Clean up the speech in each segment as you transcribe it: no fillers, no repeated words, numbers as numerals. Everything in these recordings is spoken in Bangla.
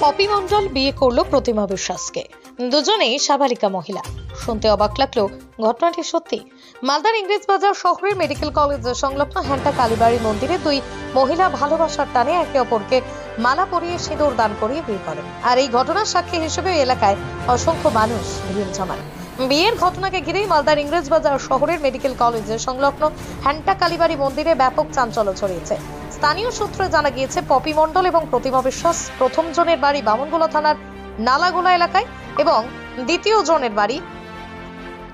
পপি মণ্ডল বিয়ে করলো প্রতিমা বিশ্বাসকে। দুজনেই সাবালিকা মহিলা। শুনতে অবাক লাগলো ঘটনাটি সত্যি। মালদার ইংরেজবাজার শহরের মেডিকেল কলেজ সংলগ্ন হ্যান্টা কালীবাড়ি মন্দিরে দুই মহিলা ভালোবাসার টানে একে অপরকে মালা পরিয়ে সিঁদুর দান করিয়ে বিয়ে করেন। আর এই ঘটনার সাক্ষী হিসেবে এলাকায় অসংখ্য মানুষ ভিড় জমান। বিয়ের ঘটনাকে ঘিরেই মালদার ইংরেজবাজার শহরের মেডিকেল কলেজের সংলগ্ন হ্যান্টা কালীবাড়ি মন্দিরে ব্যাপক চাঞ্চল্য ছড়িয়েছে। স্থানীয় সূত্রে জানা গিয়েছে, পপি মণ্ডল এবং প্রতিমা বিশ্বাস প্রথম জনের বাড়ি বামনগোলা থানার নালাগোলা এলাকায় এবং দ্বিতীয় জনের বাড়ি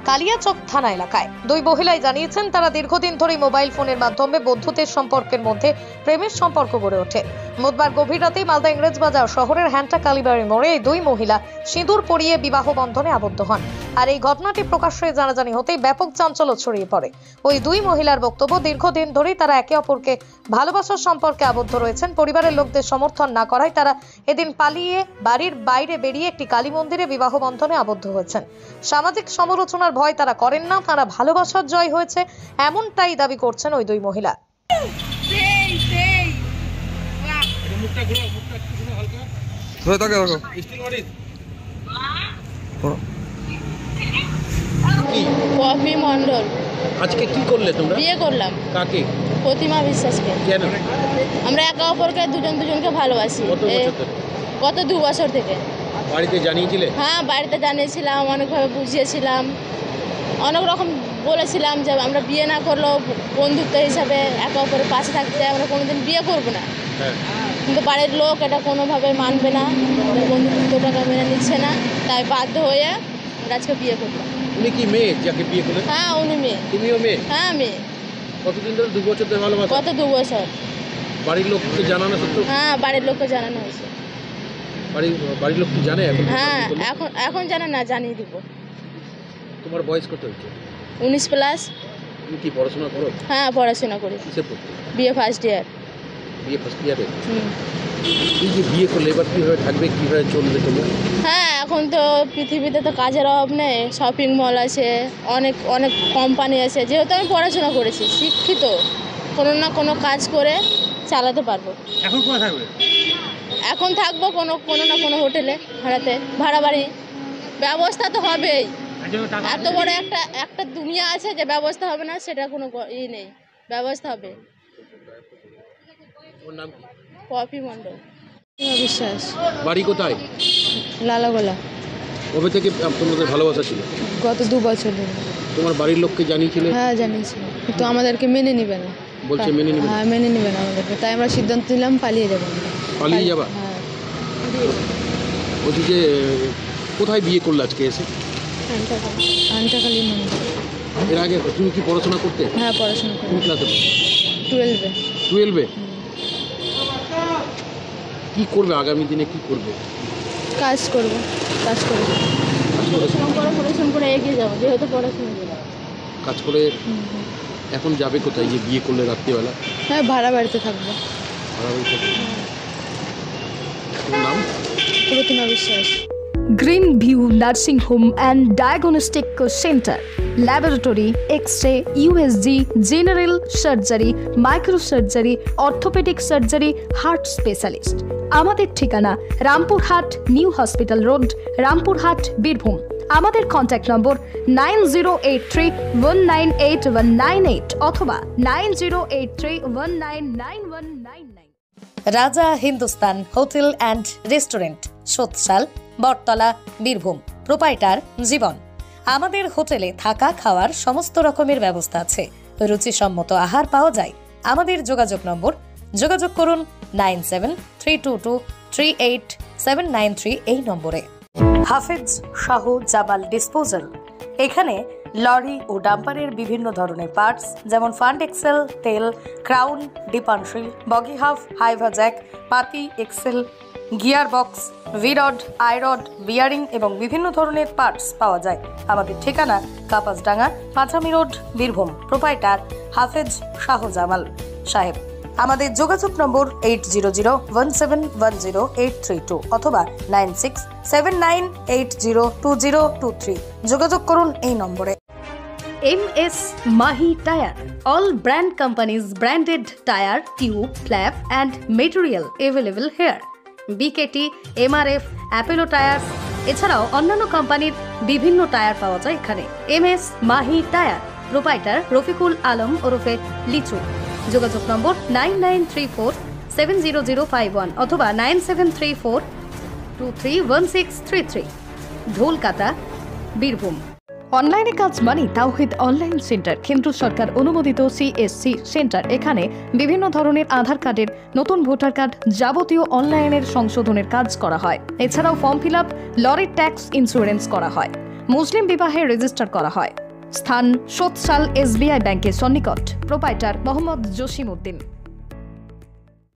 কালিয়াচক থানা এলাকায়। দুই মহিলাই জানিয়েছেন, তারা দীর্ঘদিন ধরে মোবাইল ফোনের মাধ্যমে বন্ধুত্বের সম্পর্কের মধ্যে প্রেমের সম্পর্ক গড়ে ওঠে। বুধবার গভীর রাতে মালদা ইংরেজবাজার শহরের হ্যান্টা কালীবাড়ি মোড়ে এই দুই মহিলা সিঁদুর পরিয়ে বিবাহ বন্ধনে আবদ্ধ হন। আর এই ঘটনাটি প্রকাশ্যে জানাজানি হতেই ব্যাপক চাঞ্চল্য ছড়িয়ে পড়ে। ওই দুই মহিলার বক্তব্য, দীর্ঘদিন ধরেই তারা একে অপরকে ভালোবাসার সম্পর্কে আবদ্ধ রয়েছেন। পরিবারের লোকদের সমর্থন না করায় তারা এদিন পালিয়ে বাড়ির বাইরে বেরিয়ে একটি কালী মন্দিরে বিবাহ বন্ধনে আবদ্ধ হয়েছেন। সামাজিক সমালোচনার ভয় তারা করেন না, তারা ভালোবাসার জয় হয়েছে এমনটাই দাবি করছেন ওই দুই মহিলা। পপি মণ্ডল। আজকে কি করলে তোমরা? বিয়ে করলাম। কাকে? প্রতিমা বিশ্বাসকে। কেন? আমরা একে অপরকে দুজনকে ভালোবাসি। কত বছর ধরে? গত 2 বছর থেকে। বাড়িতে জানিয়েছিলে? হ্যাঁ, বাড়িতে জানিয়েছিলাম, অনেকভাবে বুঝিয়েছিলাম, অনেক রকম বলেছিলাম যে আমরা বিয়ে না করলেও বন্ধুত্ব হিসাবে একে অপরের পাশে থাকতে চাই, আমরা কোনোদিন বিয়ে করবো না। কিন্তু বাড়ির লোক এটা কোনোভাবে মানবে না, বন্ধুত্বটাকে মেনে নিচ্ছে না, তাই বাধ্য হয়ে আমরা আজকে বিয়ে করলাম। উনি কি মেয়ে যাকে বিয়ে করলেন? হ্যাঁ, উনি মেয়ে। তুমিও মেয়ে? হ্যাঁ, মেয়ে। কতদিন ধরে? 2 বছর ধরে ভালোবাসা? গত 2 বছর। বাড়ির লোককে জানানো সত্ত্বেও? হ্যাঁ, বাড়ির লোককে জানানো হয়েছে। বাড়ির লোক কি জানে এখন? হ্যাঁ, এখন জানে না, জানিয়ে দিব। তোমার বয়স কত হচ্ছে? 19+। তুমি কি পড়াশোনা করো? হ্যাঁ, পড়াশোনা করি। কিসে পড়তে? বিয়ে ফার্স্ট ইয়ার। বিয়ে ফার্স্ট ইয়ারে? এই যে বিয়ে করলে এবার কীভাবে থাকবে, কীভাবে চলবে তোমরা? হ্যাঁ, এখন তো পৃথিবীতে তো কাজের অভাব নেই, শপিং মল আছে, অনেক অনেক কোম্পানি আছে। যেহেতু আমি পড়াশোনা করেছি, শিক্ষিত, কোনো না কোনো কাজ করে চালাতে পারবো। এখন কোথায় থাকবে? এখন থাকবো কোনো না কোনো হোটেলে, ভাড়া বাড়ি। ব্যবস্থা তো হবেই। এত বড় একটা দুনিয়া আছে যে ব্যবস্থা হবে না, সেটা কোনো নেই, ব্যবস্থা হবে। ওর নাম কি? পপি মণ্ডল। বিশ্বাস। বাড়ি কোথায়? লালাগোলা। কবে থেকে তোমাদের ভালোবাসা ছিল? গত 2 বছর ধরে। তোমার বাড়ির লোককে জানিয়েছিলে? হ্যাঁ, জানিয়েছি, কিন্তু আমাদেরকে মেনে নিবে না। বলছে মেনে নিবে? হ্যাঁ, মেনে নিবে না আমাদেরকে, তাই আমরা সিদ্ধান্ত নিলাম পালিয়ে যাবো। পালিয়ে যাবা? হ্যাঁ। বলছি যে কোথায় বিয়ে করলে আজকে এসে? হ্যান্টা কালী মন্দির। এর আগে তুমি কি পড়াশোনা করতে? হ্যাঁ, পড়াশোনা করি। কোন ক্লাসে? 12-এ। 12-এ? কি করবে আগামী দিনে? কি করবে? কাজ করব। পড়াশোনা করে এগিয়ে যাবো, যেহেতু পড়াশোনা করবো। কাজ করে এখন যাবে কোথায়? যে বিয়ে করলে রাত্রিবেলা? হ্যাঁ, ভাড়া বাড়িতে থাকবো। ভাড়া বাড়িতে থাকবে? তোমার নাম? প্রতিমা বিশ্বাস। Green View Nursing Home and Diagnostic Center, Laboratory, X-ray, USG, General Surgery, Microsurgery, Orthopedic Surgery, Heart Specialist. আমাদের ঠিকানা Rampurhat new hospital road, Rampurhat, Birbhum. আমাদের কন্ট্যাক্ট নম্বর 9083198198 অথবা 9083199199। Raja Hindustan hotel and restaurant, Sotsal, Battala, Birbhum. Proprietor Jiban. আমাদের হোটেলে থাকা খাওয়ার সমস্ত রকমের ব্যবস্থা আছে, রুচিসম্মত আহার পাওয়া যায়। আমাদের যোগাযোগ নম্বর, যোগাযোগ করুন 9732238793 এই নম্বরে। হাফেজ শাহ জামাল ডিসপোজাল। এখানে লরি ও ডাম্পারের বিভিন্ন ধরনের পার্টস, যেমন ফান্ড এক্সেল, তেল, ক্রাউন, ডিপানশিল, বগি হাফ, হাইভা জ্যাক, পাতি এক্সেল, গিয়ার বক্স, ভিরড, আইরড, বিয়ারিং এবং বিভিন্ন ধরনের পার্টস পাওয়া যায়। আমাদের ঠিকানা কাপাসডাঙ্গা, পাঁচামি রোড, বীরভূম। প্রোপাইটার হাফেজ শাহ জামাল সাহেব। আমাদের যোগাযোগ নম্বর 8001710832 অথবা 9679802023। যোগাযোগ করুন এই নম্বরে। MS Mahi Tire, all brand companies branded tire, tube, flap and material available here. বিকেটি, MRF, Apollo tyre এছাড়াও অন্যান্য কোম্পানির বিভিন্ন টায়ার পাওয়া যায় এখানে। MS Mahi tyre, proprietor Rafiqul Alam ওরফে লিচু। যোগাযোগ নম্বর 99347005 অথবা 9734231633, ঢোলকাতা, বীরভূম। অনলাইনে কাজ মানে তাওহিদ অনলাইন সেন্টার, কেন্দ্র সরকার অনুমোদিত CSC সেন্টার। এখানে বিভিন্ন ধরনের আধার কার্ডের, নতুন ভোটার কার্ড, যাবতীয় অনলাইনের সংশোধনের কাজ করা হয়। এছাড়াও ফর্ম ফিল আপ, লরির ট্যাক্স ইন্স্যুরেন্স করা হয়, মুসলিম বিবাহে রেজিস্টার করা হয়। স্থান সোৎসাল SBI ব্যাংকের সন্নিকট। প্রোপাইটার মোহাম্মদ জসিম উদ্দিন।